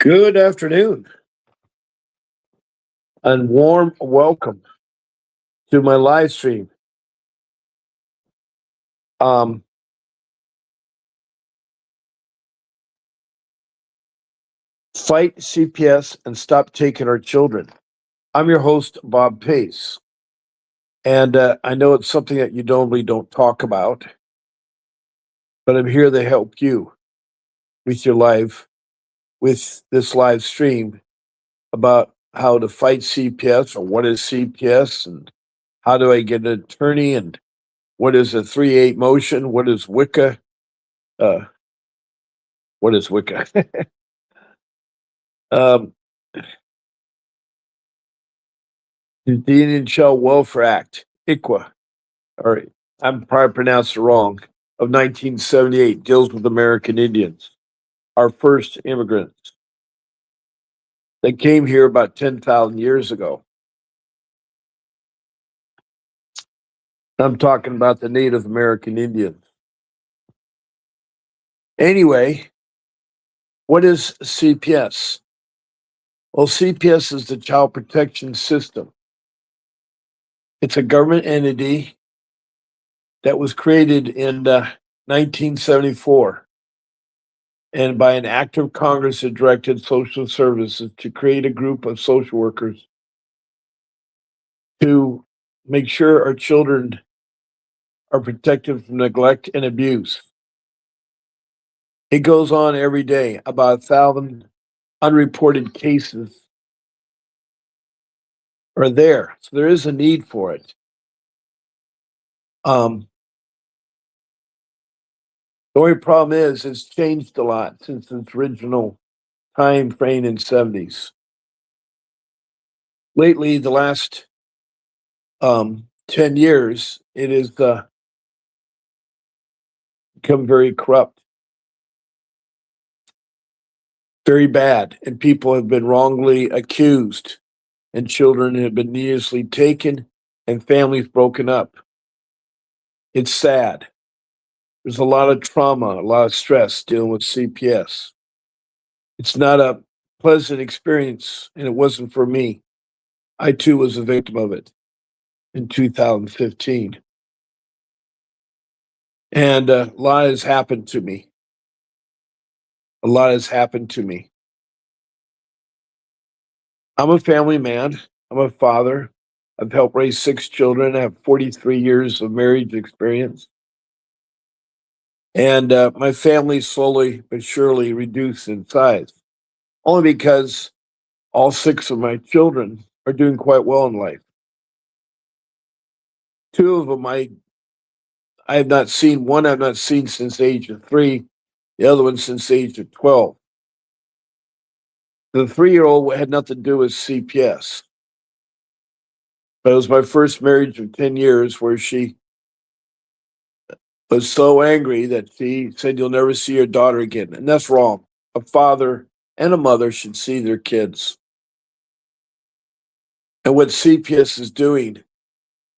Good afternoon and warm welcome to my live stream. Um, Fight CPS and stop taking our children. I'm your host, Bob Pace, and I know it's something that you normally don't talk about, but I'm here to help you with with this live stream about how to fight CPS or what is CPS and how do I get an attorney and what is a 3-8 motion, what is WICA, uh, what is WICA? um, the Indian Child Welfare Act, ICWA, or I'm probably pronounced it wrong, of 1978 deals with American Indians, our first immigrants. They came here about 10,000 years ago. I'm talking about the Native American Indians. Anyway, what is CPS? Well, CPS is the Child Protection System. It's a government entity that was created in 1974 and by an act of Congress that directed social services to create a group of social workers to make sure our children are protected from neglect and abuse. It goes on every day. About 1,000 unreported cases are there. So there is a need for it. The only problem is it's changed a lot since its original time frame in 70s. Lately, the last 10 years, it has become very corrupt, very bad, and people have been wrongly accused, and children have been needlessly taken, and families broken up. It's sad. There's a lot of trauma, a lot of stress dealing with CPS. It's not a pleasant experience, and it wasn't for me. I too was a victim of it in 2015. And a lot has happened to me. A lot has happened to me. I'm a family man. I'm a father. I've helped raise 6 children. I have 43 years of marriage experience. And my family slowly but surely reduced in size, only because all 6 of my children are doing quite well in life. 2 of them I have not seen. One I've not seen since the age of 3, the other one since the age of 12. The 3-year-old had nothing to do with CPS. But it was my first marriage of 10 years where she was so angry that she said, "You'll never see your daughter again." And that's wrong. A father and a mother should see their kids. And what CPS is doing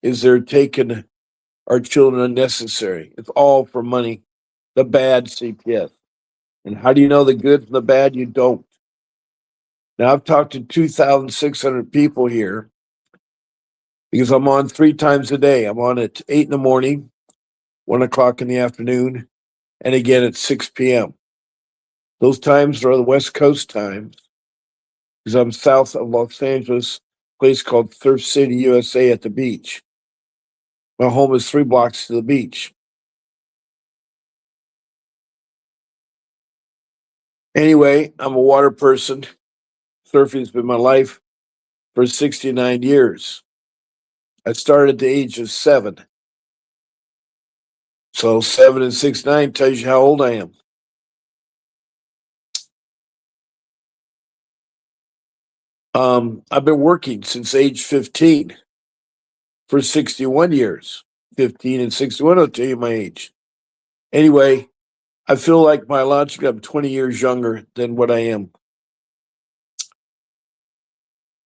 is they're taking our children unnecessary. It's all for money, the bad CPS. And how do you know the good from the bad? You don't. Now, I've talked to 2,600 people here because I'm on 3 times a day. I'm on at 8 in the morning, 1 o'clock in the afternoon, and again at 6 p.m. Those times are the West Coast times because I'm south of Los Angeles, a place called Surf City, USA at the beach. My home is 3 blocks to the beach. Anyway, I'm a water person. Surfing's been my life for 69 years. I started at the age of 7. So 7 and 69 tells you how old I am. I've been working since age 15 for 61 years. 15 and 61 will tell you my age. Anyway, I feel like biologically I'm 20 years younger than what I am.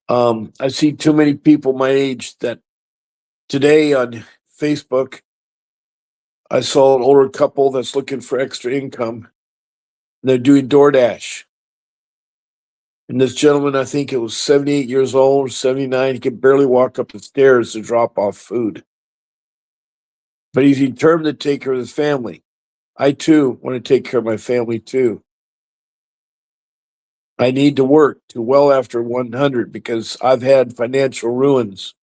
I see too many people my age that today on Facebook, I saw an older couple that's looking for extra income. They're doing DoorDash. And this gentleman, I think it was 78 years old or 79, he could barely walk up the stairs to drop off food. But he's determined to take care of his family. I too want to take care of my family too. I need to work to well after 100 because I've had financial ruins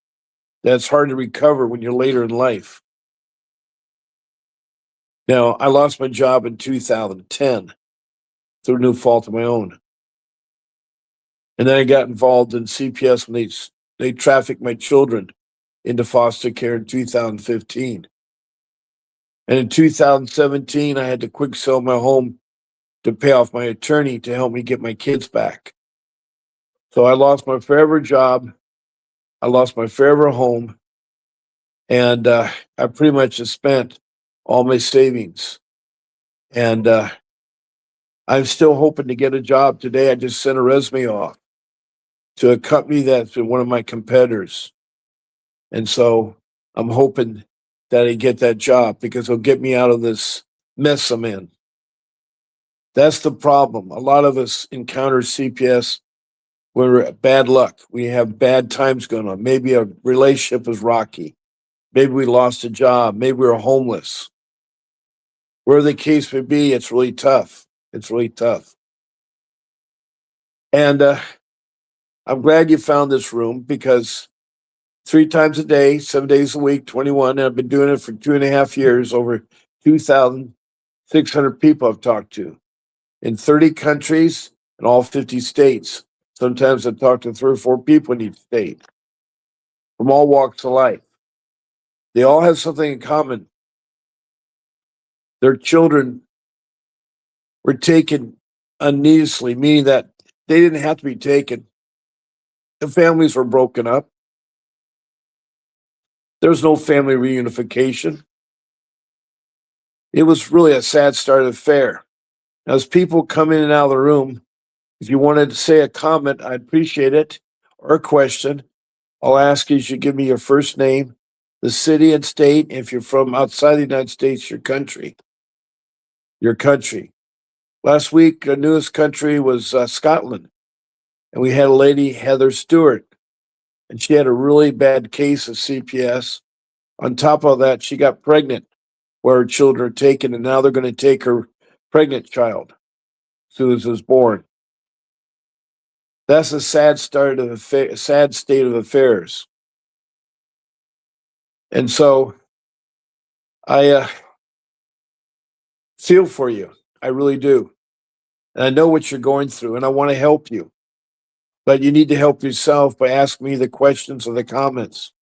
that's hard to recover when you're later in life. Now, I lost my job in 2010 through no fault of my own. And then I got involved in CPS when they trafficked my children into foster care in 2015. And in 2017, I had to quick sell my home to pay off my attorney to help me get my kids back. So I lost my forever job. I lost my forever home. And I pretty much have spent all my savings. And I'm still hoping to get a job today. I just sent a resume off to a company that's been one of my competitors. And so I'm hoping that I get that job because it'll get me out of this mess I'm in. That's the problem. A lot of us encounter CPS when we're at bad luck. We have bad times going on. Maybe a relationship was rocky. Maybe we lost a job. Maybe we were homeless. Wherever the case may be, it's really tough. It's really tough. And I'm glad you found this room because 3 times a day, 7 days a week, 21, and I've been doing it for 2.5 years, over 2,600 people I've talked to in 30 countries and all 50 states. Sometimes I talk to 3 or 4 people in each state from all walks of life. They all have something in common. Their children were taken unneedlessly, meaning that they didn't have to be taken. The families were broken up. There was no family reunification. It was really a sad start of the affair. As people come in and out of the room, if you wanted to say a comment, I'd appreciate it, or a question. I'll ask you to give me your first name, the city and state. If you're from outside the United States, your country. Your country. Last week, the newest country was Scotland, and we had a lady, Heather Stewart, and she had a really bad case of CPS. On top of that, she got pregnant, where her children are taken, and now they're going to take her pregnant child as soon as it was born. That's a sad start of sad state of affairs. And so I feel for you. I really do. And I know what you're going through, and I want to help you. But you need to help yourself by asking me the questions or the comments.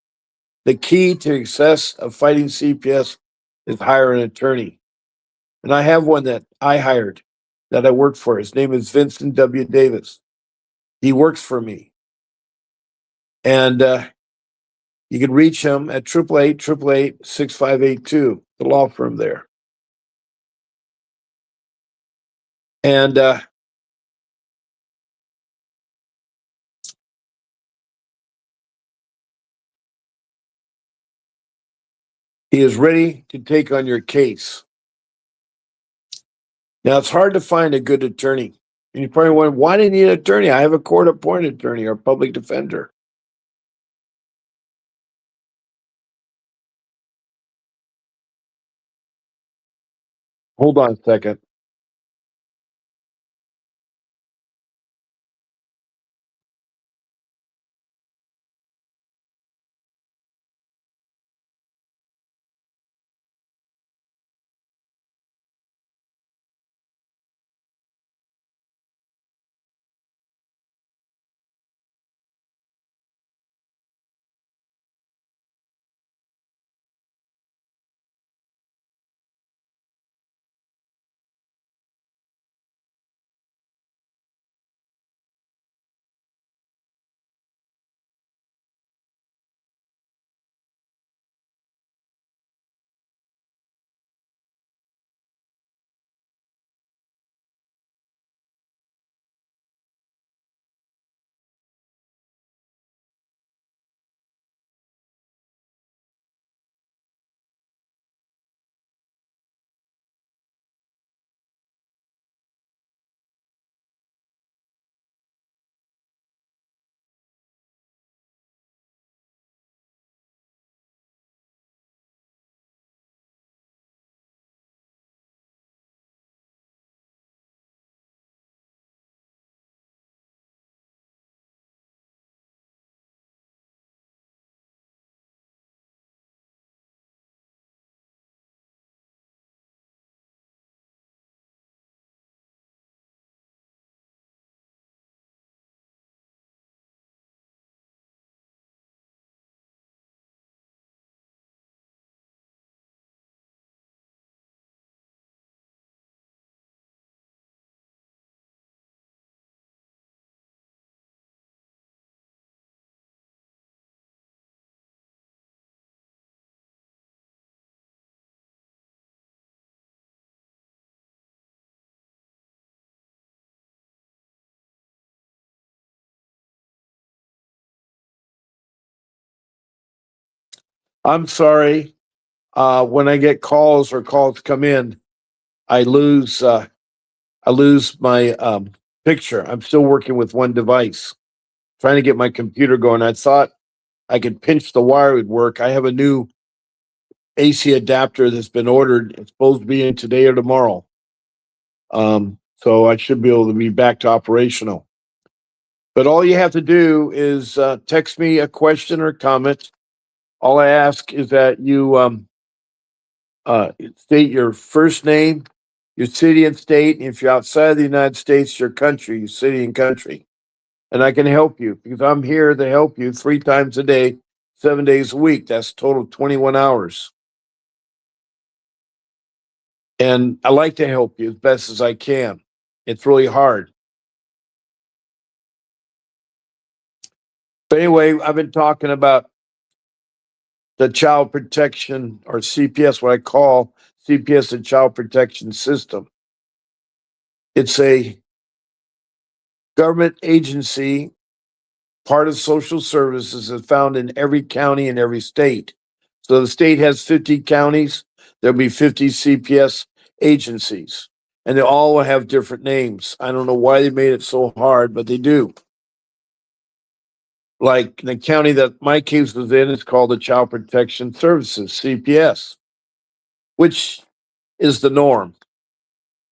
The key to success of fighting CPS is hire an attorney. And I have one that I hired that I work for. His name is Vincent W. Davis. He works for me. And you can reach him at 888-888-6582, the law firm there. And he is ready to take on your case. Now, it's hard to find a good attorney. And you probably wonder, why do you need an attorney? I have a court appointed attorney or public defender. Hold on a second. I'm sorry. When I get calls or calls come in, I lose my picture. I'm still working with one device, trying to get my computer going. I thought I could pinch the wire would work. I have a new AC adapter that's been ordered. It's supposed to be in today or tomorrow. So I should be able to be back to operational. But all you have to do is text me a question or comment. All I ask is that you state your first name, your city and state. And if you're outside of the United States, your country, your city and country. And I can help you because I'm here to help you 3 times a day, 7 days a week. That's total 21 hours. And I like to help you as best as I can. It's really hard. But anyway, I've been talking about the child protection or CPS, what I call CPS, the child protection system. It's a government agency, part of social services, is found in every county in every state. So the state has 50 counties, there'll be 50 CPS agencies, and they all will have different names. I don't know why they made it so hard, but they do. Like the county that my case was in, it's called the Child Protection Services, CPS, which is the norm.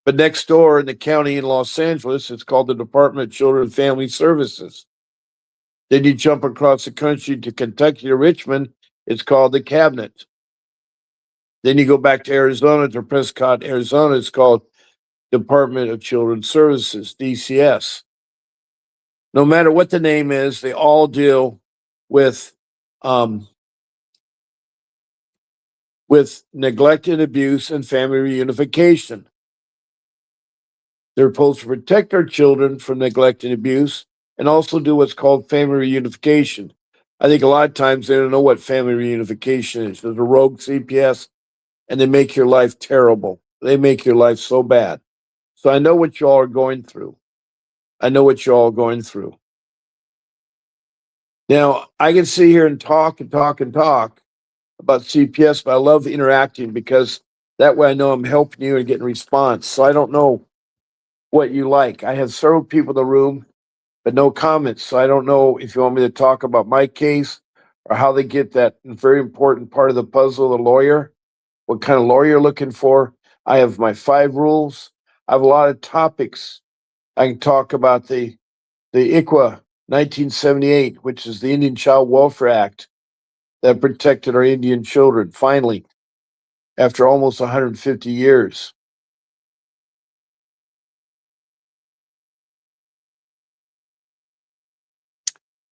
But next door in the county in Los Angeles, it's called the Department of Children and Family Services. Then you jump across the country to Kentucky to Richmond, it's called the Cabinet. Then you go back to Arizona to Prescott, Arizona, it's called Department of Children's Services, DCS. No matter what the name is, they all deal with um, neglect and abuse and family reunification. They're supposed to protect our children from neglect and abuse and also do what's called family reunification. I think a lot of times they don't know what family reunification is. There's a rogue CPS and they make your life terrible. They make your life so bad. So I know what y'all are going through. I know what y'all are going through. Now, I can sit here and talk and talk and talk about CPS, but I love interacting because that way I know I'm helping you and getting response. So I don't know what you like. I have several people in the room, but no comments. So I don't know if you want me to talk about my case or how they get that very important part of the puzzle, the lawyer, what kind of lawyer you're looking for. I have my 5 rules. I have a lot of topics. I can talk about the ICWA 1978, which is the Indian Child Welfare Act that protected our Indian children, finally, after almost 150 years.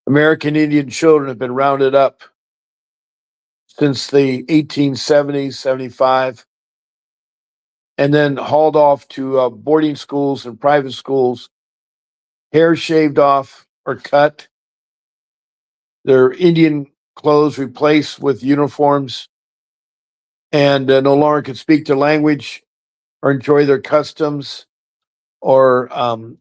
American Indian children have been rounded up since the 1870s, 75, and then hauled off to boarding schools and private schools, hair shaved off or cut, their Indian clothes replaced with uniforms, and no longer could speak their language or enjoy their customs or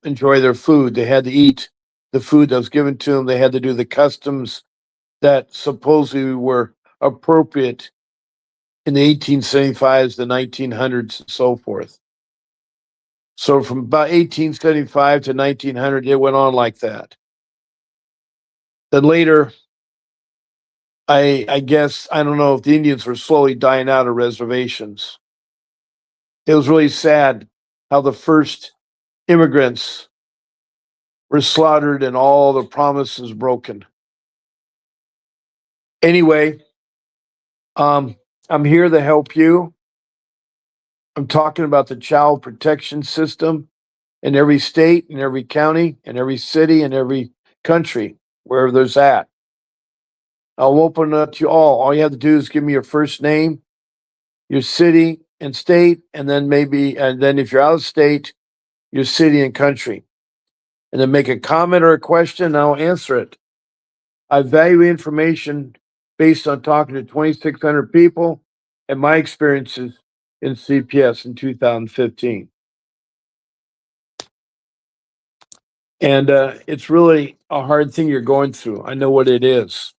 enjoy their food. They had to eat the food that was given to them. They had to do the customs that supposedly were appropriate in the 1875s, the 1900s, and so forth. So from about 1875 to 1900, it went on like that. Then later, I guess, I don't know if the Indians were slowly dying out of reservations. It was really sad how the first immigrants were slaughtered and all the promises broken. Anyway, I'm here to help you. I'm talking about the child protection system in every state, in every county, in every city, in every country, wherever there's at. I'll open it up to you all. All you have to do is give me your first name, your city and state, and then if you're out of state, your city and country. And then make a comment or a question, and I'll answer it. I value information based on talking to 2,600 people and my experiences in CPS in 2015. And it's really a hard thing you're going through. I know what it is.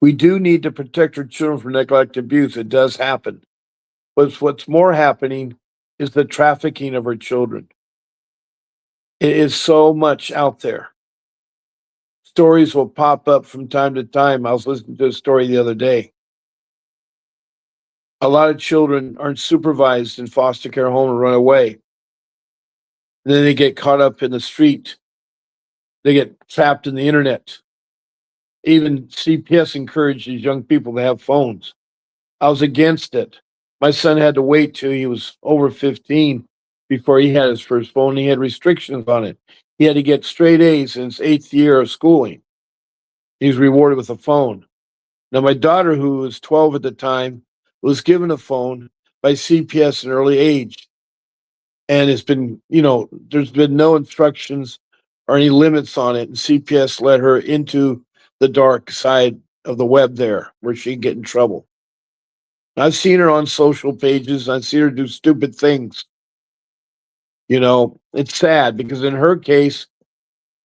We do need to protect our children from neglect and abuse. It does happen. But what's more happening is the trafficking of our children. It is so much out there. Stories will pop up from time to time. I was listening to a story the other day. A lot of children aren't supervised in foster care home and run away. And then they get caught up in the street. They get trapped in the internet. Even CPS encourages young people to have phones. I was against it. My son had to wait till he was over 15 before he had his first phone. He had restrictions on it. He had to get straight A's in his 8th year of schooling. He was rewarded with a phone. Now, my daughter, who was 12 at the time, was given a phone by CPS at an early age. And it's been, there's been no instructions or any limits on it. And CPS let her into the dark side of the web there where she'd get in trouble. I've seen her on social pages. I've seen her do stupid things. It's sad because in her case,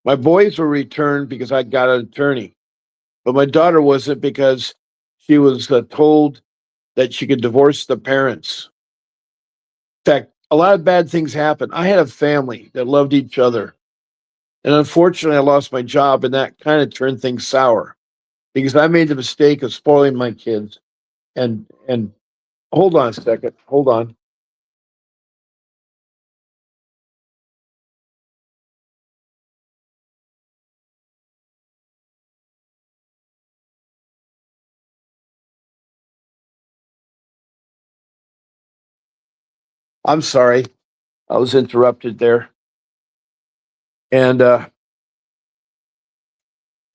my boys were returned because I got an attorney, but my daughter wasn't because she was told that she could divorce the parents. In fact, a lot of bad things happened. I had a family that loved each other. And unfortunately, I lost my job, and that kind of turned things sour because I made the mistake of spoiling my kids. And hold on a second. Hold on. I'm sorry. I was interrupted there. And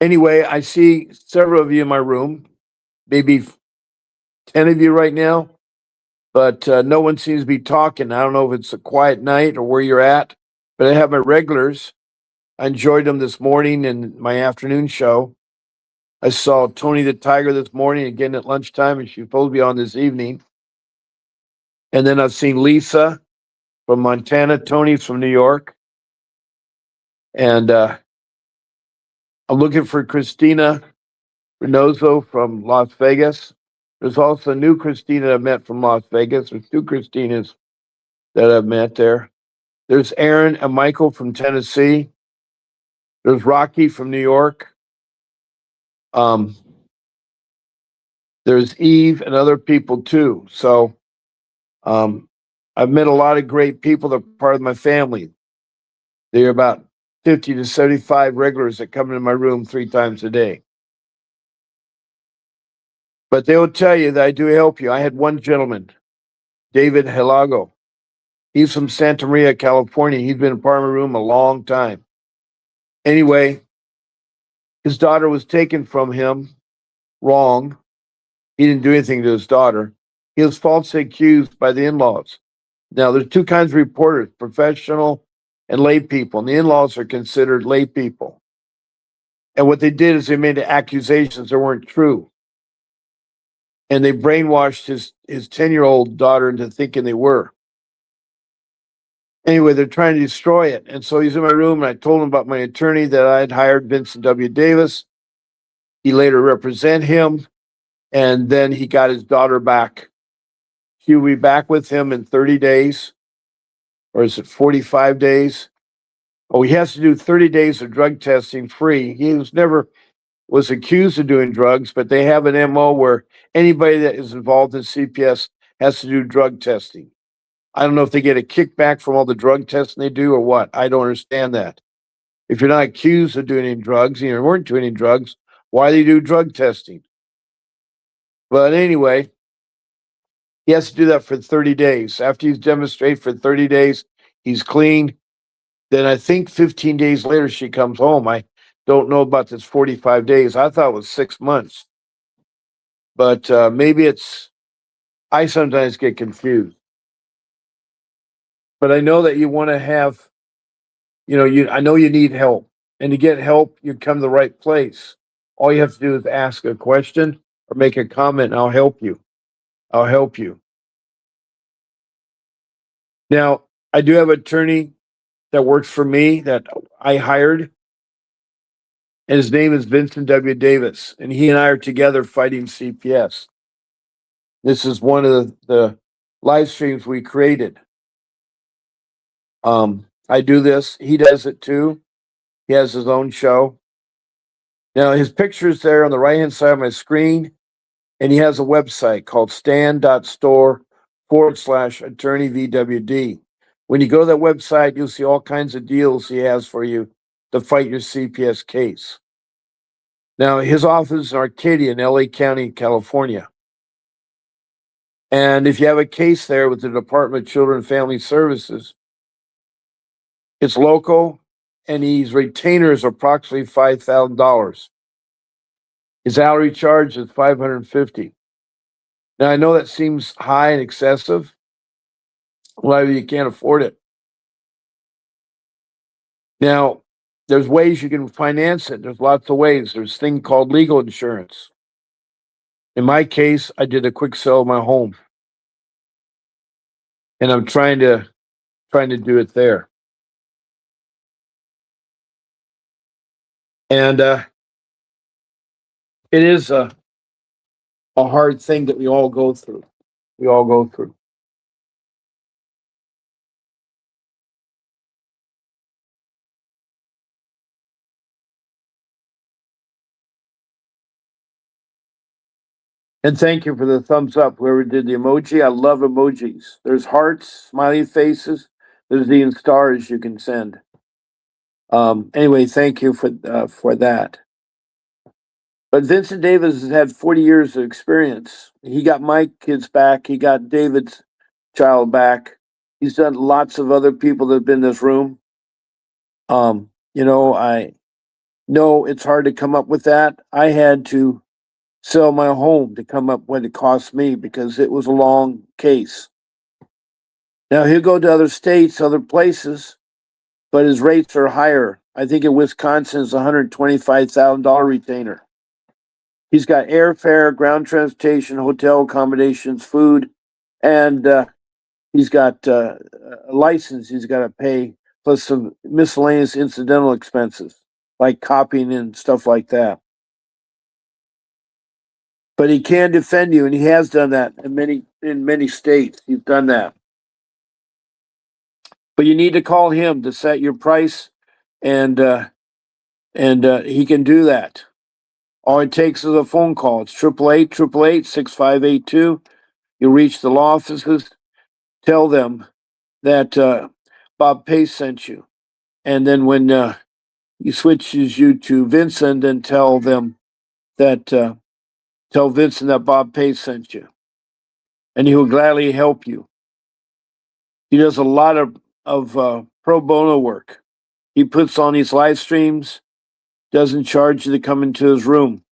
anyway, I see several of you in my room, maybe 10 of you right now, but no one seems to be talking. I don't know if it's a quiet night or where you're at, but I have my regulars. I enjoyed them this morning in my afternoon show. I saw Tony the Tiger this morning again at lunchtime, and she's supposed to be on this evening. And then I've seen Lisa from Montana, Tony's from New York, and I'm looking for Christina Reynoso from Las Vegas. There's also a new Christina I met from Las Vegas. There's two Christinas that I've met there. There's Aaron and Michael from Tennessee. There's Rocky from New York. Um, there's Eve and other people too. So I've met a lot of great people that are part of my family. There are about 50 to 75 regulars that come into my room 3 times a day. But they will tell you that I do help you. I had one gentleman, David Helago. He's from Santa Maria, California. He's been in part of my room a long time. Anyway, his daughter was taken from him wrong. He didn't do anything to his daughter. He was falsely accused by the in-laws. Now, there's two kinds of reporters, professional and lay people. And the in-laws are considered lay people. And what they did is they made accusations that weren't true. And they brainwashed his 10-year-old daughter into thinking they were. Anyway, they're trying to destroy it. And so he's in my room, and I told him about my attorney that I had hired, Vincent W. Davis. He later represented him, and then he got his daughter back. He'll be back with him in 30 days, or is it 45 days? Oh, he has to do 30 days of drug testing free. He was accused of doing drugs, but they have an MO where anybody that is involved in CPS has to do drug testing. I don't know if they get a kickback from all the drug testing they do or what. I don't understand that. If you're not accused of doing any drugs, and you weren't doing any drugs, why do you do drug testing? But anyway, he has to do that for 30 days. After he's demonstrated for 30 days, he's clean. Then I think 15 days later, she comes home. I don't know about this 45 days. I thought it was 6 months. But maybe I sometimes get confused. But I know that you want to have, I know you need help. And to get help, you come to the right place. All you have to do is ask a question or make a comment, and I'll help you. I'll help you. Now, I do have an attorney that works for me that I hired. and his name is Vincent W. Davis, and he and I are together fighting CPS. This is one of the live streams we created. I do this. He does it too. He has his own show. Now, his picture is there on the right hand side of my screen, and he has a website called stand.store/attorney VWD. When you go to that website, you'll see all kinds of deals he has for you to fight your CPS case. Now, his office is in Arcadia in LA County, California. And if you have a case there with the Department of Children and Family Services, it's local, and his retainer is approximately $5,000. His hourly charge is $550. Now, I know that seems high and excessive. A lot of you can't afford it. Now, there's ways you can finance it. There's lots of ways. There's a thing called legal insurance. In my case, I did a quick sell of my home, and I'm trying to do it there. And it is a hard thing that we all go through. We all go through. And thank you for the thumbs up, whoever did the emoji. I love emojis. There's hearts, smiley faces. There's even stars you can send. Anyway, thank you for that. But Vincent Davis has had 40 years of experience. He got my kids back. He got David's child back. He's done lots of other people that have been in this room. I know it's hard to come up with that. I had to sell my home to come up what it cost me because it was a long case. Now he'll go to other states, other places, but his rates are higher. I think in Wisconsin it's $125,000 retainer. He's got airfare, ground transportation, hotel accommodations, food, and he's got a license he's got to pay, plus some miscellaneous incidental expenses like copying and stuff like that. But he can defend you, and he has done that in many states. He's done that. But you need to call him to set your price, and he can do that. All it takes is a phone call. It's 888-888-6582. You'll reach the law offices. Tell them that Bob Pace sent you. And then when he switches you to Vincent, then tell them that, tell Vincent that Bob Pace sent you. And he will gladly help you. He does a lot of pro bono work. He puts on these live streams, doesn't charge you to come into his room.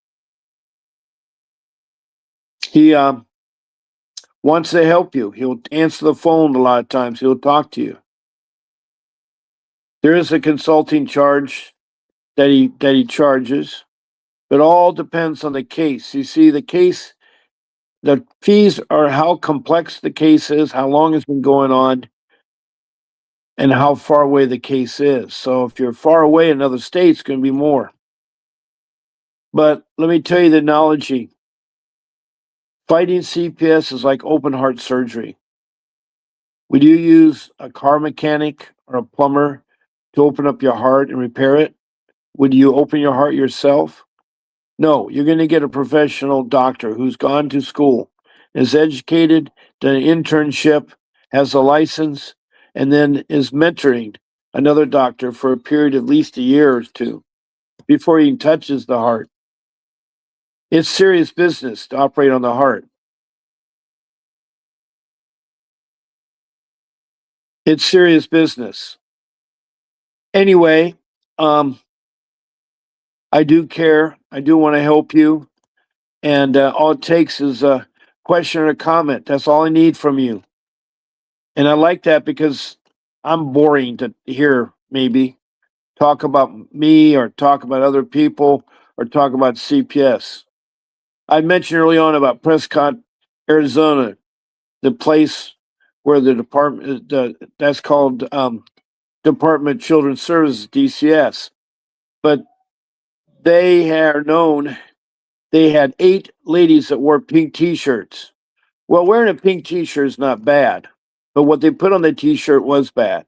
He wants to help you. He'll answer the phone a lot of times. He'll talk to you. There is a consulting charge that he charges, but all depends on the case. You see, the fees are how complex the case is, how long it's been going on, and how far away the case is. So if you're far away in another state, it's going to be more. But let me tell you the analogy. Fighting CPS is like open heart surgery. Would you use a car mechanic or a plumber to open up your heart and repair it? Would you open your heart yourself? No, you're going to get a professional doctor who's gone to school, is educated, done an internship, has a license, and then is mentoring another doctor for a period of at least a year or two before he touches the heart. It's serious business to operate on the heart. It's serious business. Anyway, I do care. I do want to help you. And all it takes is a question or a comment. That's all I need from you. And I like that because I'm boring to hear, maybe. Talk about me or talk about other people or talk about CPS. I mentioned early on about Prescott, Arizona, the place where the department, that's called Department of Children's Services, DCS. But they are known. They had 8 ladies that wore pink T-shirts. Well, wearing a pink T-shirt is not bad, but what they put on the T-shirt was bad.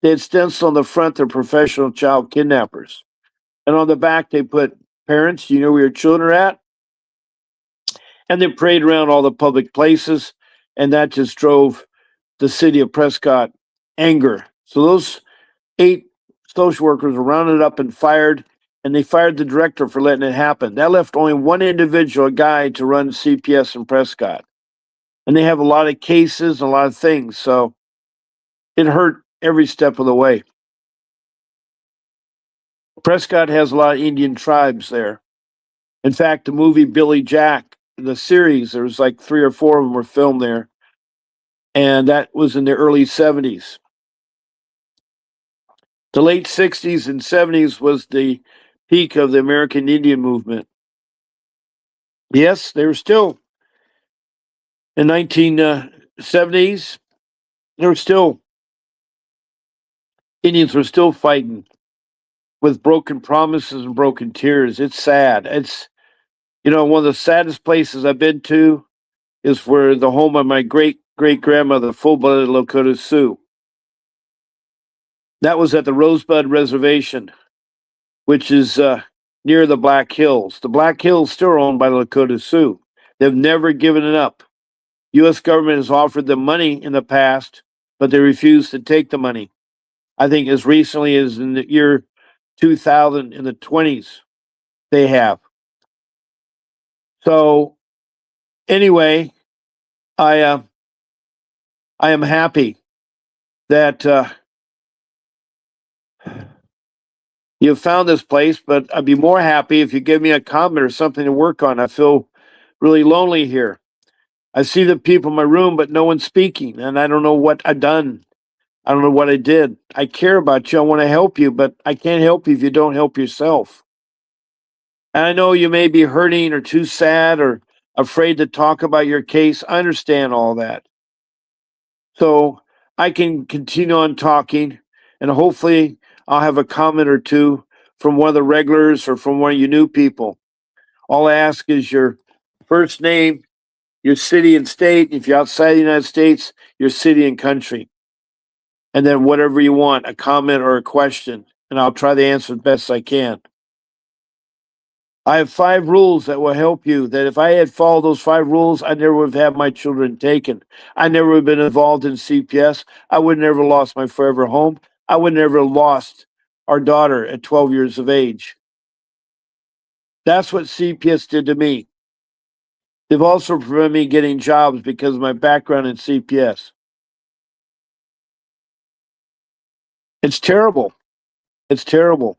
They had stencils on the front, they're professional child kidnappers. And on the back, they put, "Parents, do you know where your children are at?" And they parade around all the public places. And that just drove the city of Prescott anger. So those 8 social workers were rounded up and fired. And they fired the director for letting it happen. That left only one individual, a guy, to run CPS in Prescott. And they have a lot of cases and a lot of things. So it hurt every step of the way. Prescott has a lot of Indian tribes there. In fact, the movie Billy Jack, the series, there was like 3 or 4 of them were filmed there. And that was in the early 70s. The late 60s and 70s was the peak of the American Indian movement. Yes, they were still in 1970s. There were still Indians were still fighting with broken promises and broken tears. It's sad. It's one of the saddest places I've been to is where the home of my great grandmother, full-blooded Lakota Sioux. That was at the Rosebud Reservation, which is near the Black Hills. The Black Hills still are owned by the Lakota Sioux. They've never given it up. U.S. government has offered them money in the past, but they refuse to take the money. I think as recently as in the year 2000, in the 20s, they have. So anyway, I am happy that you found this place, but I'd be more happy if you give me a comment or something to work on. I feel really lonely here. I see the people in my room, but no one's speaking, and I don't know what I've done. I don't know what I did. I care about you. I want to help you, but I can't help you if you don't help yourself. And I know you may be hurting or too sad or afraid to talk about your case. I understand all that. So I can continue on talking, and hopefully I'll have a comment or two from one of the regulars or from one of you new people. All I ask is your first name, your city and state. If you're outside the United States, your city and country. And then whatever you want, a comment or a question, and I'll try to answer the best I can. I have 5 rules that will help you, that if I had followed those 5 rules, I never would have had my children taken. I never would have been involved in CPS. I would never have lost my forever home. I would never have lost our daughter at 12 years of age. That's what CPS did to me. They've also prevented me getting jobs because of my background in CPS. It's terrible. It's terrible.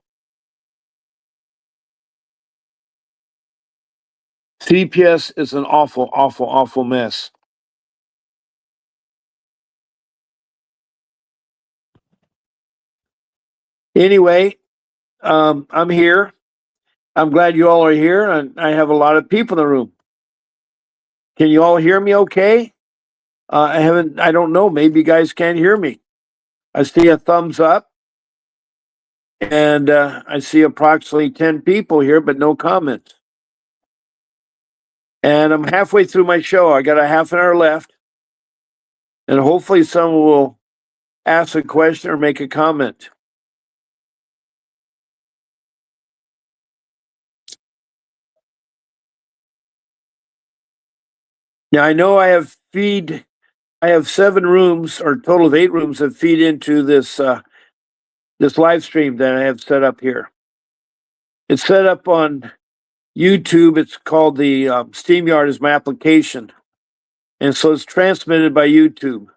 CPS is an awful, awful, awful mess. Anyway, I'm here. I'm glad you all are here, and I have a lot of people in the room. Can you all hear me okay? I don't know. Maybe you guys can't hear me. I see a thumbs up, and I see approximately 10 people here, but no comments. And I'm halfway through my show. I got a half an hour left, and hopefully someone will ask a question or make a comment. Now, I know I have 7 rooms, or a total of 8 rooms that feed into this live stream that I have set up here. It's set up on YouTube. It's called the StreamYard is my application. And so it's transmitted by YouTube.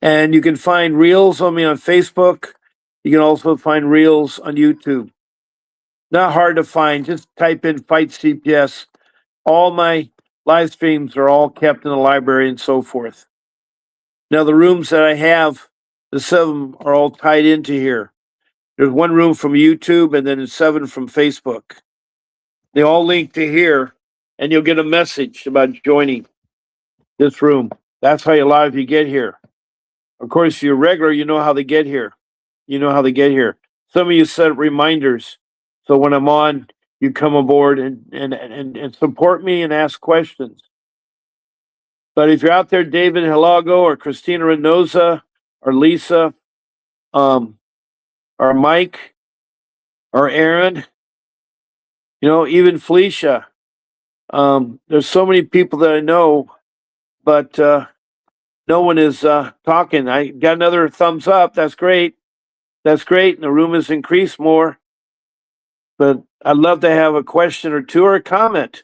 And you can find reels on me on Facebook. You can also find reels on YouTube. Not hard to find. Just type in Fight CPS. All my live streams are all kept in the library and so forth. Now, the rooms that I have, the 7 are all tied into here. There's 1 room from YouTube and then 7 from Facebook. They all link to here, and you'll get a message about joining this room. That's how a lot of you get here. Of course, if you're regular, you know how they get here. You know how they get here. Some of you set reminders So when I'm on, you come aboard and support me and ask questions. But if you're out there, David Hilago or Christina Reynosa or Lisa, or Mike or Aaron, even Felicia, there's so many people that I know, but no one is talking. I got another thumbs up. That's great. That's great. And the room has increased more. But I'd love to have a question or two or a comment.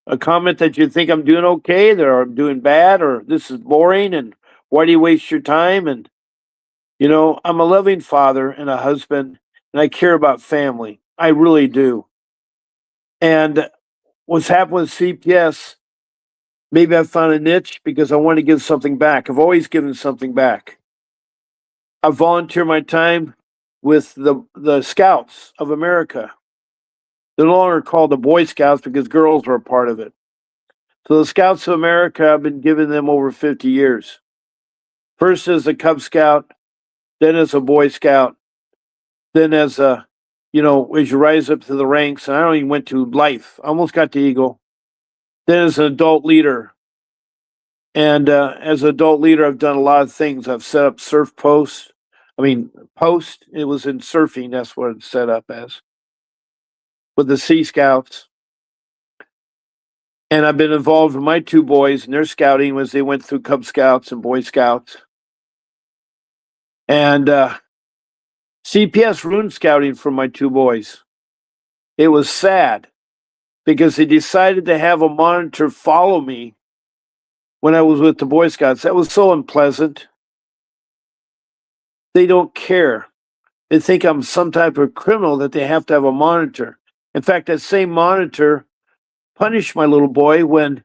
A comment that you think I'm doing okay, or I'm doing bad, or this is boring, and why do you waste your time? And, I'm a loving father and a husband, and I care about family. I really do. And what's happened with CPS, maybe I found a niche because I want to give something back. I've always given something back. I volunteer my time with the Scouts of America. They're no longer called the Boy Scouts because girls are a part of it. So the Scouts of America, I've been giving them over 50 years. First as a Cub Scout, then as a Boy Scout, then as a, as you rise up to the ranks, and I don't even went to life. I almost got to Eagle. Then as an adult leader. And as an adult leader, I've done a lot of things. I've set up surf posts. Post, it was in surfing. That's what it's set up as. With the Sea Scouts. And I've been involved with my two boys and their scouting as they went through Cub Scouts and Boy Scouts. And CPS ruined scouting for my two boys. It was sad because they decided to have a monitor follow me when I was with the Boy Scouts. That was so unpleasant. They don't care. They think I'm some type of criminal that they have to have a monitor. In fact, that same monitor punished my little boy when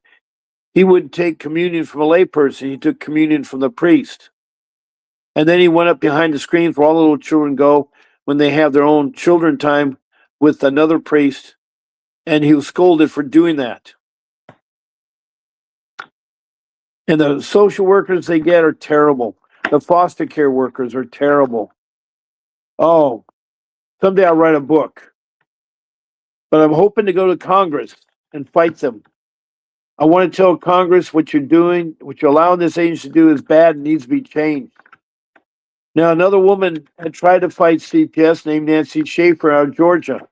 he wouldn't take communion from a layperson. He took communion from the priest. And then he went up behind the screen where all the little children go when they have their own children time with another priest. And he was scolded for doing that. And the social workers they get are terrible. The foster care workers are terrible. Oh, someday I'll write a book. But I'm hoping to go to Congress and fight them. I want to tell Congress what you're doing, what you're allowing this agency to do is bad and needs to be changed. Now, another woman had tried to fight CPS named Nancy Schaefer out of Georgia.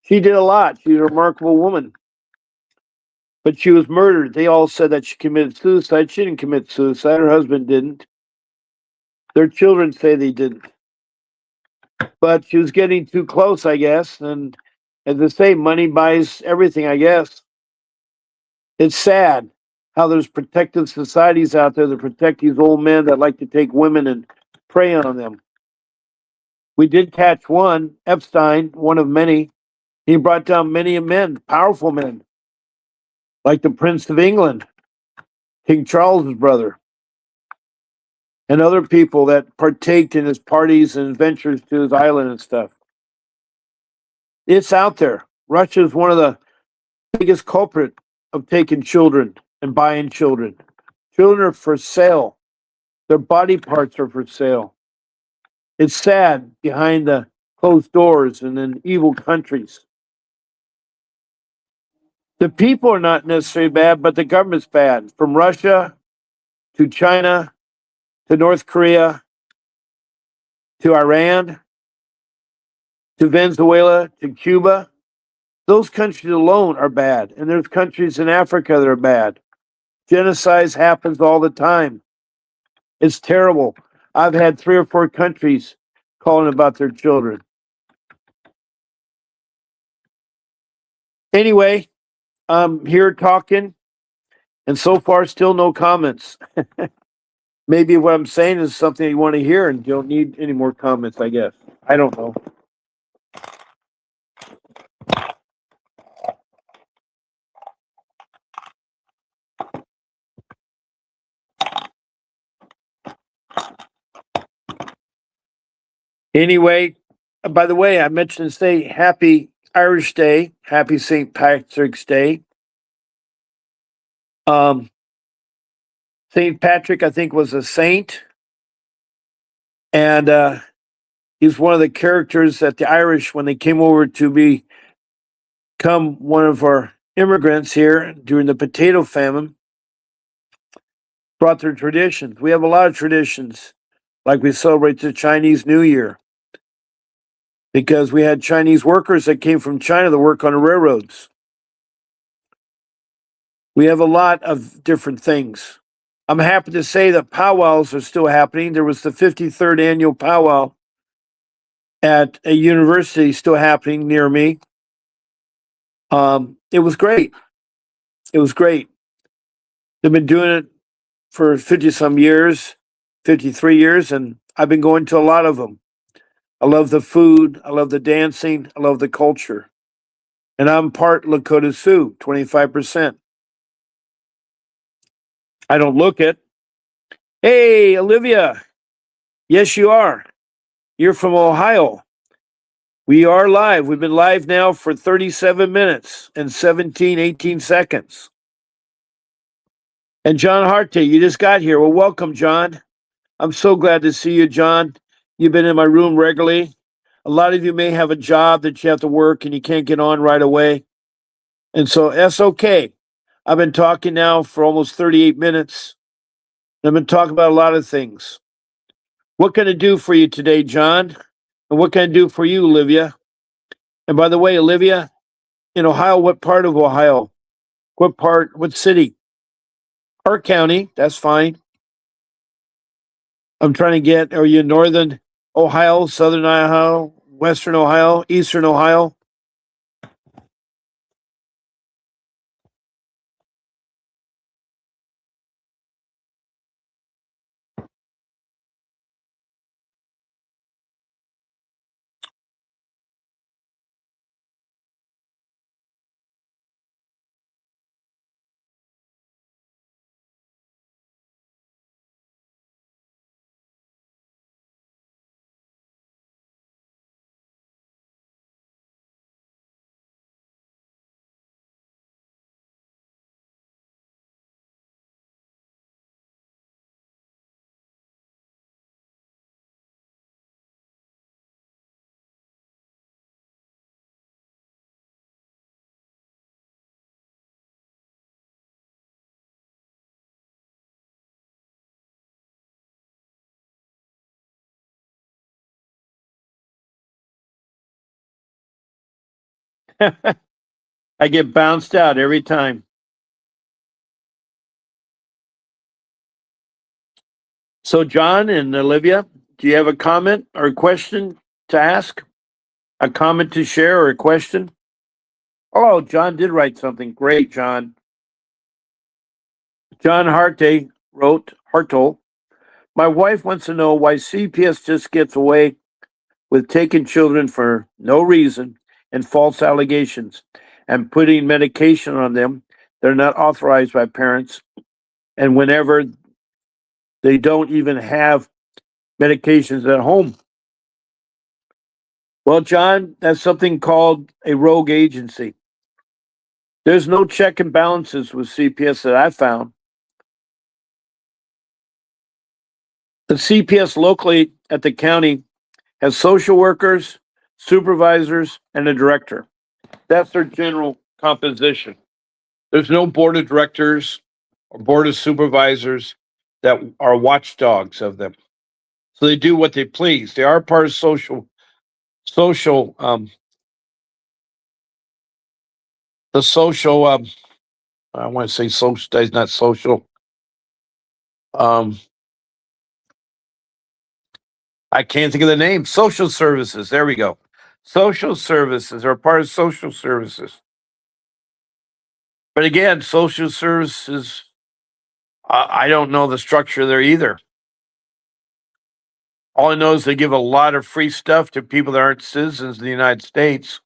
She did a lot. She's a remarkable woman. But she was murdered. They all said that she committed suicide. She didn't commit suicide. Her husband didn't. Their children say they didn't. But she was getting too close, I guess. And as they say, money buys everything, I guess. It's sad how there's protective societies out there that protect these old men that like to take women and prey on them. We did catch one, Epstein, one of many. He brought down many men, powerful men, like the Prince of England, King Charles's brother, and other people that partaked in his parties and adventures to his island and stuff. It's out there. Russia is one of the biggest culprit of taking children and buying children. Children are for sale. Their body parts are for sale. It's sad behind the closed doors and in evil countries. The people are not necessarily bad, but the government's bad. From Russia to China to North Korea to Iran to Venezuela to Cuba. Those countries alone are bad. And there's countries in Africa that are bad. Genocide happens all the time. It's terrible. I've had 3 or 4 countries calling about their children. Anyway, I'm here talking, and so far still no comments. Maybe what I'm saying is something you want to hear and you don't need any more comments, I guess. I don't know. Anyway, by the way, I mentioned to say happy Irish Day, happy St. Patrick's Day. St. Patrick, I think, was a saint. And He's one of the characters that the Irish, when they came over to become one of our immigrants here during the potato famine, brought their traditions. We have a lot of traditions, like we celebrate the Chinese New Year, because we had Chinese workers that came from China to work on the railroads. We have a lot of different things. I'm happy to say that powwows are still happening. There was the 53rd annual powwow at a university still happening near me. It was great. It was great. They've been doing it for 50 some years, 53 years, and I've been going to a lot of them. I love the food. I love the dancing. I love the culture. And I'm part Lakota Sioux, 25%. I don't look it. Hey, Olivia. Yes, you are. You're from Ohio. We are live. We've been live now for 37 minutes and 18 seconds. And John Harte, you just got here. Well, welcome, John. I'm so glad to see you, John. You've been in my room regularly. A lot of you may have a job that you have to work and you can't get on right away. And so that's okay. I've been talking now for almost 38 minutes. I've been talking about a lot of things. What can I do for you today, John? And what can I do for you, Olivia? And by the way, Olivia, in Ohio, what part of Ohio? What part? What city? Park County. That's fine. I'm trying to get, are you in northern Ohio, southern Ohio, western Ohio, eastern Ohio? I get bounced out every time. So, John and Olivia, do you have a comment or a question to ask? A comment to share or a question? Oh, John did write something. Great, John. John Harte wrote, Hartle, my wife wants to know why CPS just gets away with taking children for no reason and false allegations and putting medication on them. They're not authorized by parents. And whenever they don't even have medications at home. Well, John, that's something called a rogue agency. There's no check and balances with CPS that I found. The CPS locally at the county has social workers, supervisors, and a director. That's their general composition. There's no board of directors or board of supervisors that are watchdogs of them. So they do what they please. They are part of social the social I want to say social is not social. Um I can't think of the name. Social services. There we go. Social services are part of social services. But again, social services, I don't know the structure there either. All I know is they give a lot of free stuff to people that aren't citizens of the United States.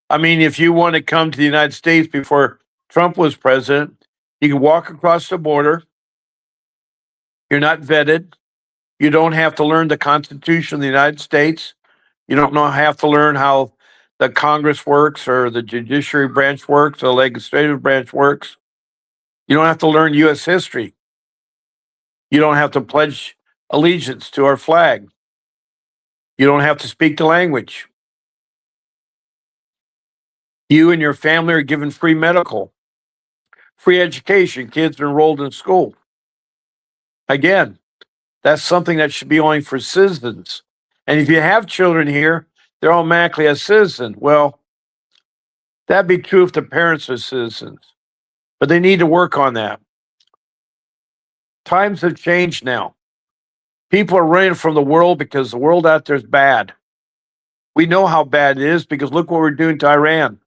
I mean, if you want to come to the United States before Trump was president, you can walk across the border. You're not vetted. You don't have to learn the Constitution of the United States. You don't have to learn how the Congress works or the judiciary branch works or the legislative branch works. You don't have to learn U.S. history. You don't have to pledge allegiance to our flag. You don't have to speak the language. You and your family are given free medical, free education. Kids are enrolled in school. Again, that's something that should be only for citizens. And if you have children here, they're automatically a citizen. Well, that'd be true if the parents are citizens, but they need to work on that. Times have changed now. People are running from the world because the world out there is bad. We know how bad it is because look what we're doing to Iran.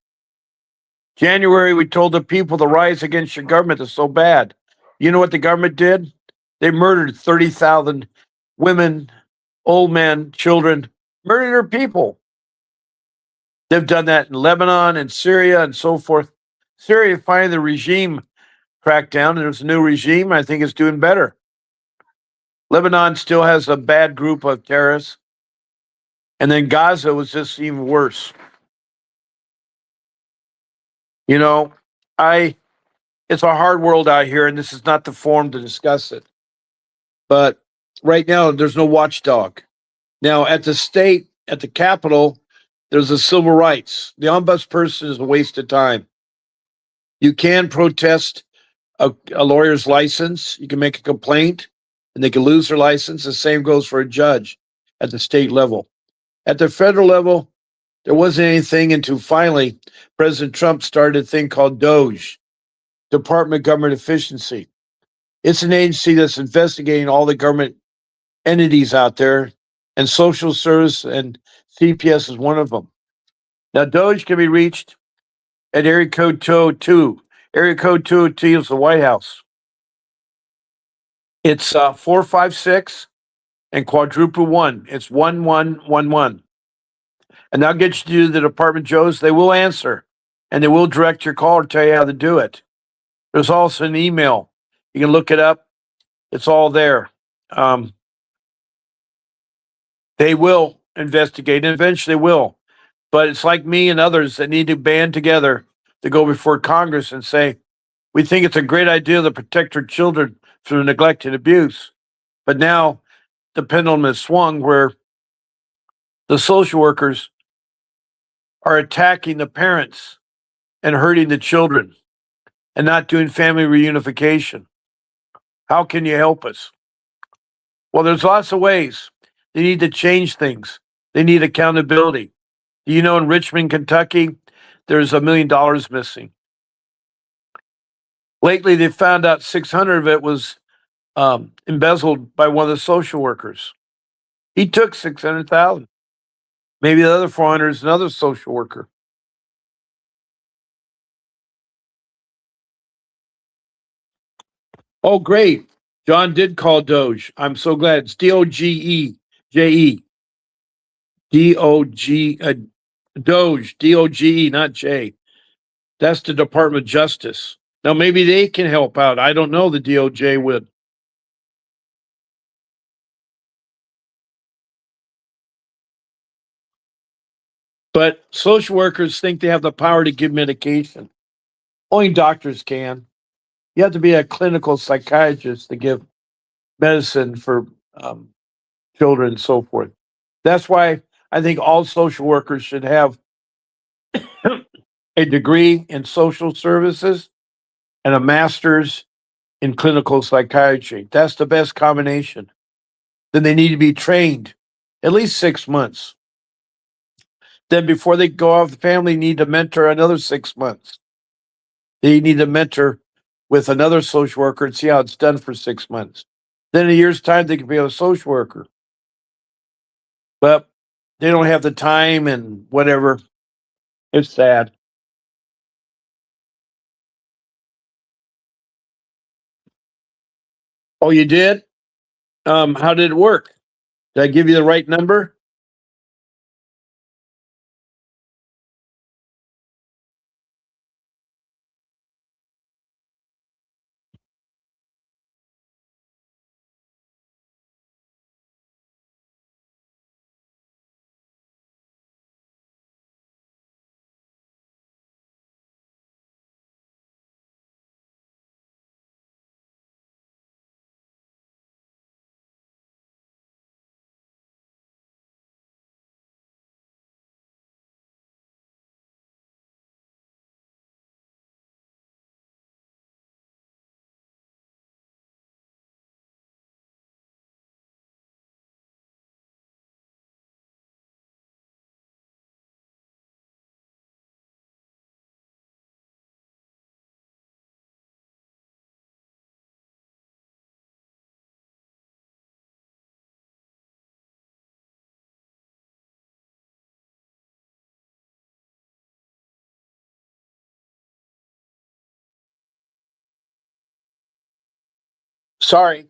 January, we told the people the rise against your government is so bad. You know what the government did? They murdered 30,000 women, old men, children, murdered their people. They've done that in Lebanon and Syria and so forth. Syria, finally, the regime cracked down, and there's a new regime. I think it's doing better. Lebanon still has a bad group of terrorists. And then Gaza was just even worse. You know, I it's a hard world out here, and this is not the forum to discuss it. But right now, there's no watchdog. Now, at the state, at the Capitol, there's a civil rights. The ombudsperson is a waste of time. You can protest a lawyer's license. You can make a complaint, and they can lose their license. The same goes for a judge at the state level. At the federal level, there wasn't anything until finally President Trump started a thing called DOGE, Department of Government Efficiency. It's an agency that's investigating all the government entities out there, and social service and CPS is one of them. Now, DOGE can be reached at area code 202. Area code 202 is the White House. It's 456 and quadruple one. It's 1111. And that'll get you to the Department Joes. They will answer and they will direct your call or tell you how to do it. There's also an email. You can look it up. It's all there. They will investigate and eventually will. But it's like me and others that need to band together to go before Congress and say, we think it's a great idea to protect our children from neglect and abuse. But now the pendulum has swung where the social workers are attacking the parents and hurting the children and not doing family reunification. How can you help us? Well, there's lots of ways. They need to change things. They need accountability. Do you know in Richmond, Kentucky, there's $1 million missing? Lately, they found out 600 of it was embezzled by one of the social workers. He took 600,000. Maybe the other 400 is another social worker. Oh, great. John did call Doge. I'm so glad. It's DOGE. DOG, Doge, DOGE, not J. That's the Department of Justice. Now, maybe they can help out. I don't know. The DOJ would. But social workers think they have the power to give medication. Only doctors can. You have to be a clinical psychiatrist to give medicine for um, children and so forth. That's why I think all social workers should have a degree in social services and a master's in clinical psychiatry. That's the best combination. Then they need to be trained at least 6 months. Then before they go off, the family need to mentor another 6 months. They need to mentor with another social worker and see how it's done for 6 months. Then in a year's time, they can be a social worker. But they don't have the time and whatever. It's sad. Oh, you did? How did it work? Did I give you the right number? Sorry.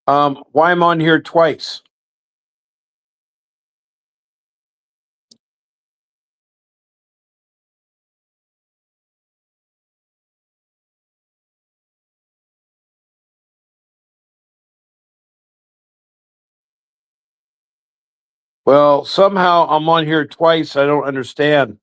Why am I on here twice? Well, somehow I'm on here twice. I don't understand.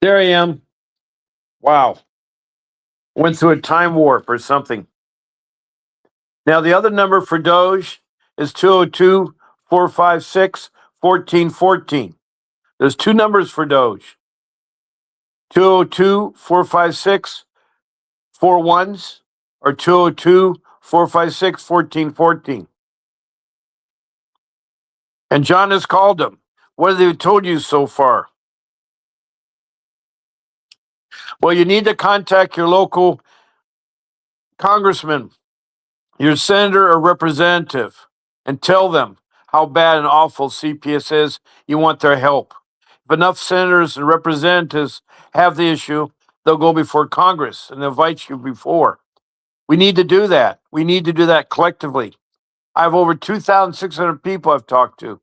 There I am. Wow. Went through a time warp or something. Now, the other number for Doge is 202 456 1414. There's two numbers for Doge: 202 456 four ones or 202 456 1414. And John has called them. What have they told you so far? Well, you need to contact your local congressman, your senator or representative, and tell them how bad and awful CPS is. You want their help. If enough senators and representatives have the issue, they'll go before Congress and invite you before. We need to do that. We need to do that collectively. I have over 2,600 people I've talked to.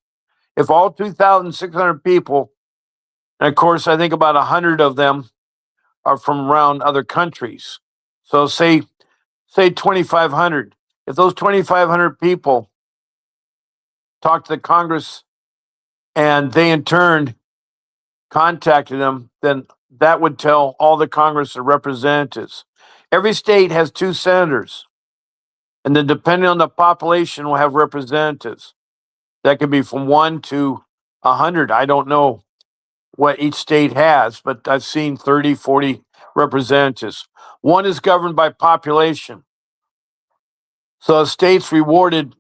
If all 2,600 people, and of course, I think about 100 of them are from around other countries. So say 2,500. If those 2,500 people talk to the Congress and they in turn contacted them, then that would tell all the Congress and representatives. Every state has two senators, and then depending on the population, will have representatives. That could be from 1 to 100. I don't know what each state has, but I've seen 30, 40 representatives. One is governed by population. So a state's rewarded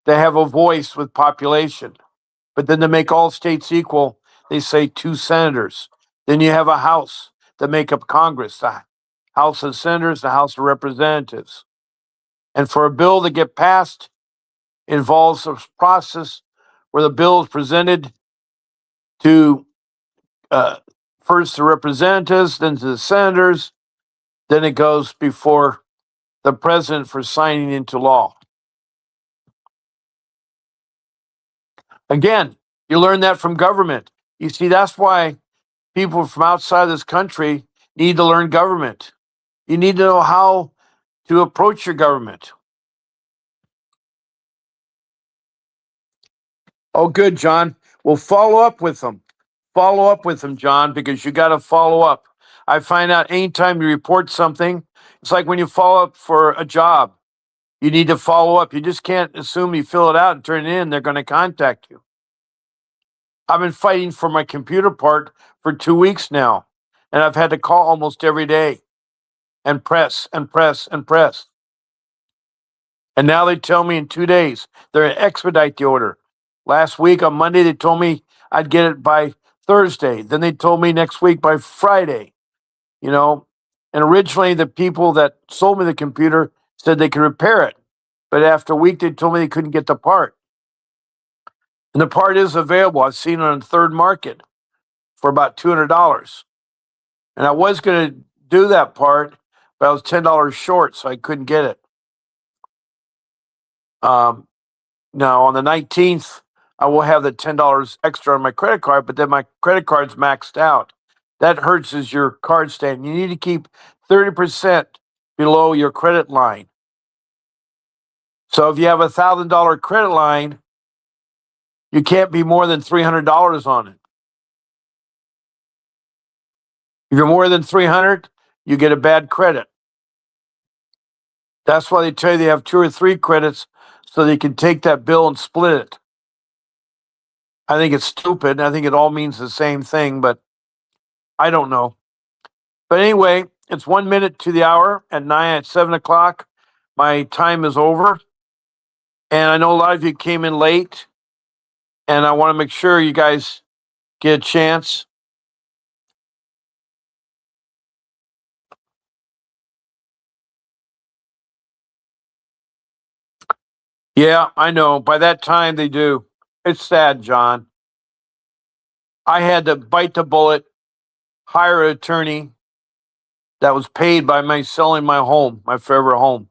to have a voice with population. But then to make all states equal, they say two senators. Then you have a House that make up Congress, the House of Senators, the House of Representatives. And for a bill to get passed involves a process where the bill is presented to first the representatives, then to the senators, then it goes before the president for signing into law. Again, you learn that from government. You see, that's why people from outside this country need to learn government. You need to know how to approach your government. Oh, good, John. Well, follow up with them. Follow up with them, John, because you got to follow up. I find out anytime you report something, it's like when you follow up for a job. You need to follow up. You just can't assume you fill it out and turn it in. They're going to contact you. I've been fighting for my computer part for 2 weeks now, and I've had to call almost every day and press and press and press. And now they tell me in 2 days they're going to expedite the order. Last week on Monday, they told me I'd get it by Thursday. Then they told me next week by Friday, you know. And originally, the people that sold me the computer said they could repair it. But after a week, they told me they couldn't get the part. And the part is available. I've seen it on the third market for about $200. And I was going to do that part, but I was $10 short, so I couldn't get it. Now, on the 19th, I will have the $10 extra on my credit card, but then my credit card's maxed out. That hurts as your card stand. You need to keep 30% below your credit line. So if you have a $1,000 credit line, you can't be more than $300 on it. If you're more than 300, you get a bad credit. That's why they tell you they have 2 or 3 credits so they can take that bill and split it. I think it's stupid. I think it all means the same thing, but I don't know. But anyway, it's 1 minute to the hour at 7 o'clock. My time is over. And I know a lot of you came in late, and I want to make sure you guys get a chance. Yeah, I know. By that time, they do. It's sad, John. I had to bite the bullet, hire an attorney that was paid by me selling my home, my forever home.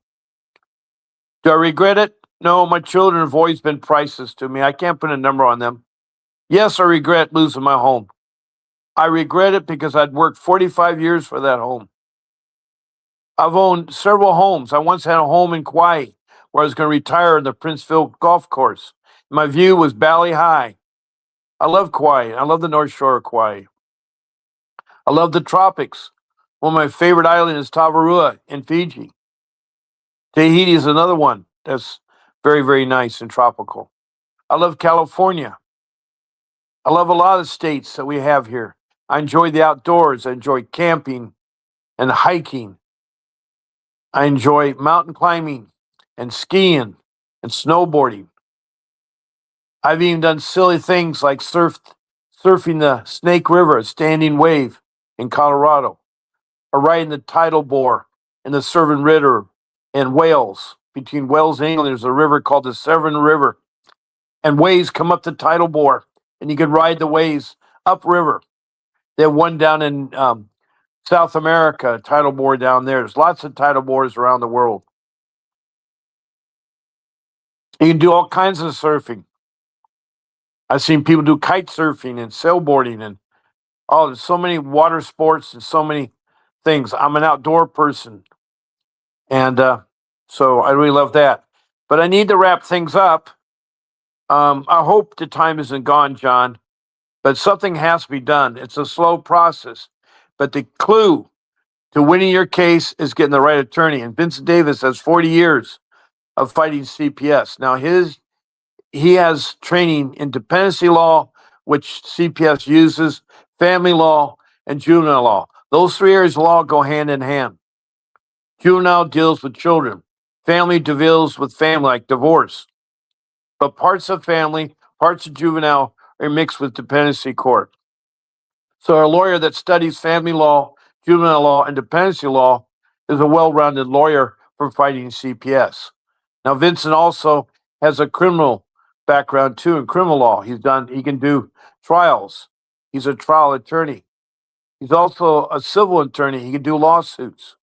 Do I regret it? No, my children have always been priceless to me. I can't put a number on them. Yes, I regret losing my home. I regret it because I'd worked 45 years for that home. I've owned several homes. I once had a home in Kauai where I was going to retire in the Princeville golf course. My view was Bali High. I love Kauai. I love the North Shore of Kauai. I love the tropics. One of my favorite islands is Tavarua in Fiji. Tahiti is another one that's very, very nice and tropical. I love California. I love a lot of states that we have here. I enjoy the outdoors. I enjoy camping and hiking. I enjoy mountain climbing and skiing and snowboarding. I've even done silly things like surfing the Snake River, a standing wave in Colorado, or riding the tidal bore in the Severn River in Wales. Between Wales and England, there's a river called the Severn River, and waves come up the tidal bore, and you can ride the waves upriver. They have one down in South America, tidal bore down there. There's lots of tidal bores around the world. You can do all kinds of surfing. I've seen people do kite surfing and sailboarding and there's so many water sports and so many things. I'm an outdoor person, and so I really love that. But I need to wrap things up. I hope the time isn't gone, John, but something has to be done. It's a slow process, but the clue to winning your case is getting the right attorney. And Vincent Davis has 40 years of fighting CPS. Now he has training in dependency law, which CPS uses, family law, and juvenile law. Those 3 areas of law go hand in hand. Juvenile deals with children. Family deals with family, like divorce. But parts of family, parts of juvenile are mixed with dependency court. So a lawyer that studies family law, juvenile law, and dependency law is a well-rounded lawyer for fighting CPS. Now, Vincent also has a criminal background too in criminal law. He can do trials. He's a trial attorney. He's also a civil attorney. He can do lawsuits.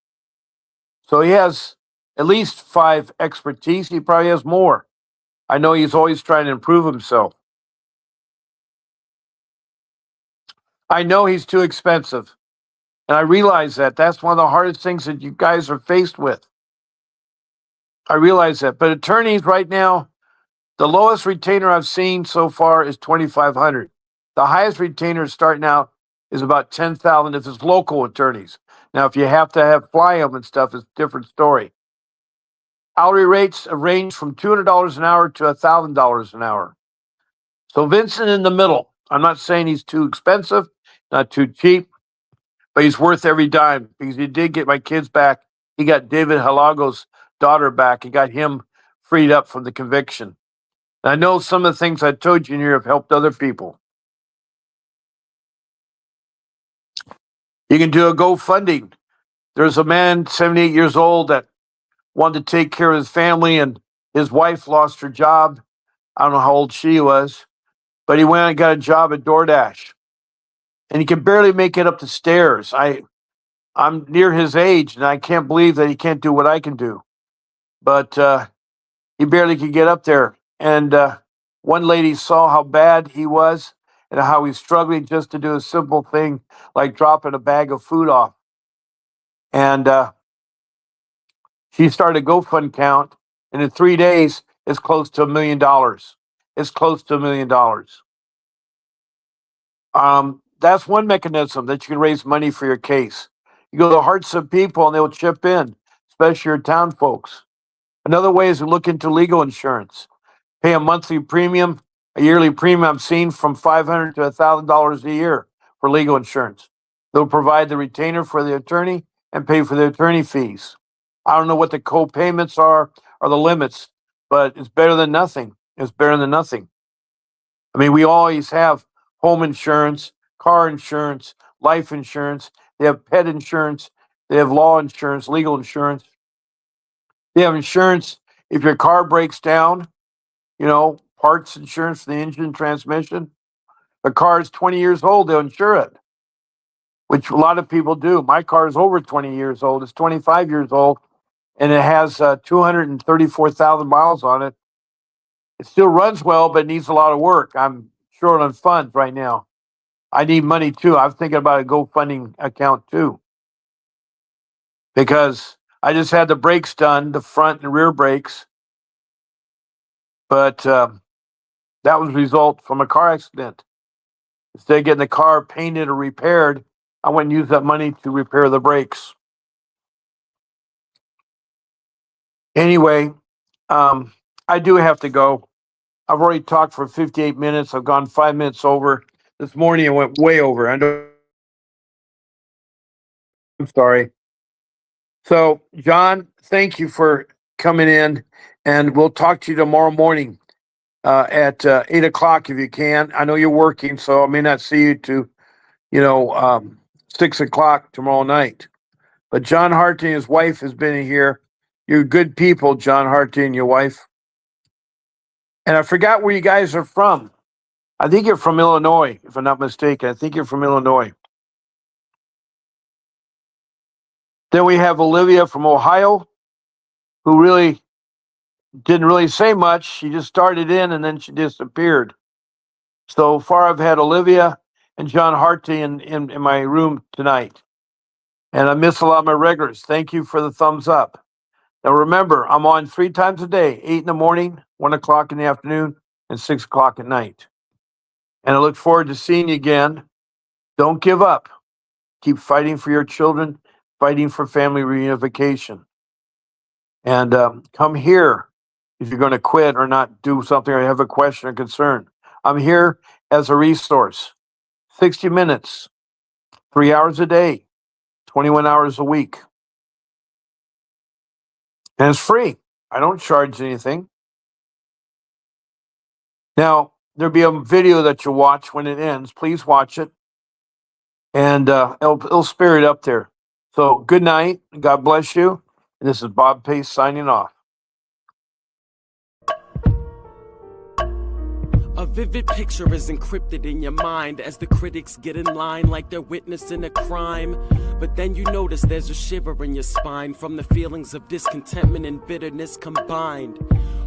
So he has at least 5 expertise. He probably has more. I know he's always trying to improve himself. I know he's too expensive. And I realize that. That's one of the hardest things that you guys are faced with. I realize that. But attorneys right now, the lowest retainer I've seen so far is $2,500. The highest retainer starting out is about $10,000 if it's local attorneys. Now, if you have to have fly them and stuff, it's a different story. Hourly rates range from $200 an hour to $1,000 an hour. So Vincent in the middle. I'm not saying he's too expensive, not too cheap, but he's worth every dime because he did get my kids back. He got David Halago's daughter back. He got him freed up from the conviction. And I know some of the things I told you in here have helped other people. You can do a GoFundMe. There's a man, 78 years old, that wanted to take care of his family, and his wife lost her job. I don't know how old she was, but he went and got a job at DoorDash, and he can barely make it up the stairs. I'm near his age, and I can't believe that he can't do what I can do. But he barely could get up there. And one lady saw how bad he was and how he's struggling just to do a simple thing like dropping a bag of food off. And she started a GoFund account, and in 3 days, it's close to $1 million. It's close to $1 million. That's one mechanism that you can raise money for your case. You go to the hearts of people, and they'll chip in. especially your town folks. Another way is to look into legal insurance. Pay a monthly premium, a yearly premium I've seen from $500 to $1,000 a year for legal insurance. They'll provide the retainer for the attorney and pay for the attorney fees. I don't know what the co-payments are or the limits, but it's better than nothing. It's better than nothing. I mean, we always have home insurance, car insurance, life insurance. They have pet insurance. They have law insurance, legal insurance. They have insurance if your car breaks down, parts insurance for the engine, transmission. The car is 20 years old, they'll insure it, which a lot of people do. My car is over 20 years old. It's 25 years old, and it has 234,000 miles on it. It still runs well, but it needs a lot of work. I'm short on funds right now. I need money too. I'm thinking about a GoFundMe account too, because I just had the brakes done, the front and rear brakes, but that was a result from a car accident. Instead of getting the car painted or repaired, I went and used that money to repair the brakes. Anyway, I do have to go. I've already talked for 58 minutes. I've gone 5 minutes over. This morning I went way over. I'm sorry. So, John, thank you for coming in, and we'll talk to you tomorrow morning at 8 o'clock if you can. I know you're working, so I may not see you to 6 o'clock tomorrow night. But John Harty and his wife has been here. You're good people, John Harty and your wife. And I forgot where you guys are from. I think you're from Illinois, if I'm not mistaken. I think you're from Illinois. Then we have Olivia from Ohio, who really didn't really say much. She just started in and then she disappeared. So far, I've had Olivia and John Harty in my room tonight. And I miss a lot of my regulars. Thank you for the thumbs up. Now remember, I'm on 3 times a day, 8 in the morning, 1 o'clock in the afternoon, and 6 o'clock at night. And I look forward to seeing you again. Don't give up. Keep fighting for your children, fighting for family reunification. And come here if you're going to quit or not do something or have a question or concern. I'm here as a resource. 60 minutes, 3 hours a day, 21 hours a week. And it's free. I don't charge anything. Now, there'll be a video that you'll watch when it ends. Please watch it. And it'll spare it up there. So good night. God bless you. And this is Bob Pace signing off. A vivid picture is encrypted in your mind as the critics get in line like they're witnessing a crime. But then you notice there's a shiver in your spine from the feelings of discontentment and bitterness combined.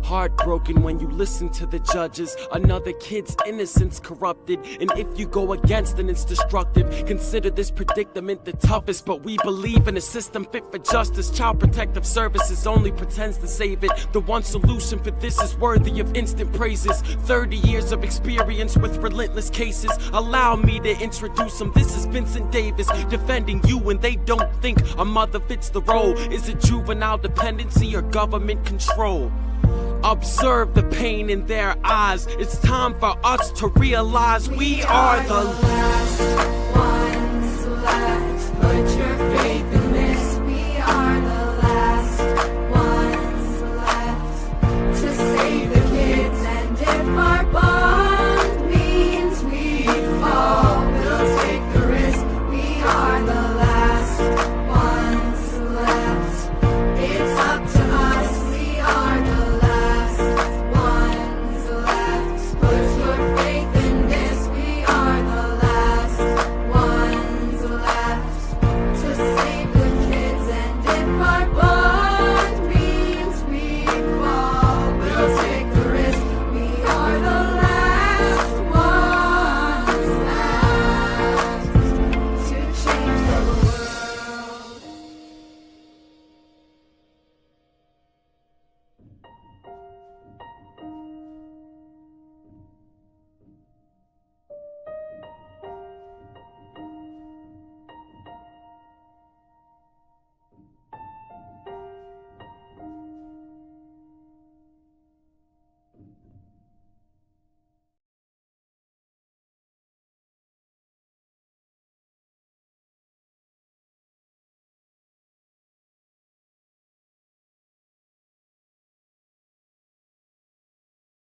Heartbroken when you listen to the judges, another kid's innocence corrupted. And if you go against then it's destructive. Consider this predicament the toughest, but we believe in a system fit for justice. Child Protective Services only pretends to save it. The one solution for this is worthy of instant praises. 30 years of experience with relentless cases. Allow me to introduce them. This is Vincent Davis, defending you when they don't think a mother fits the role. Is it juvenile dependency or government control? Observe the pain in their eyes. It's time for us to realize we are the last ones left. Put your faith in them.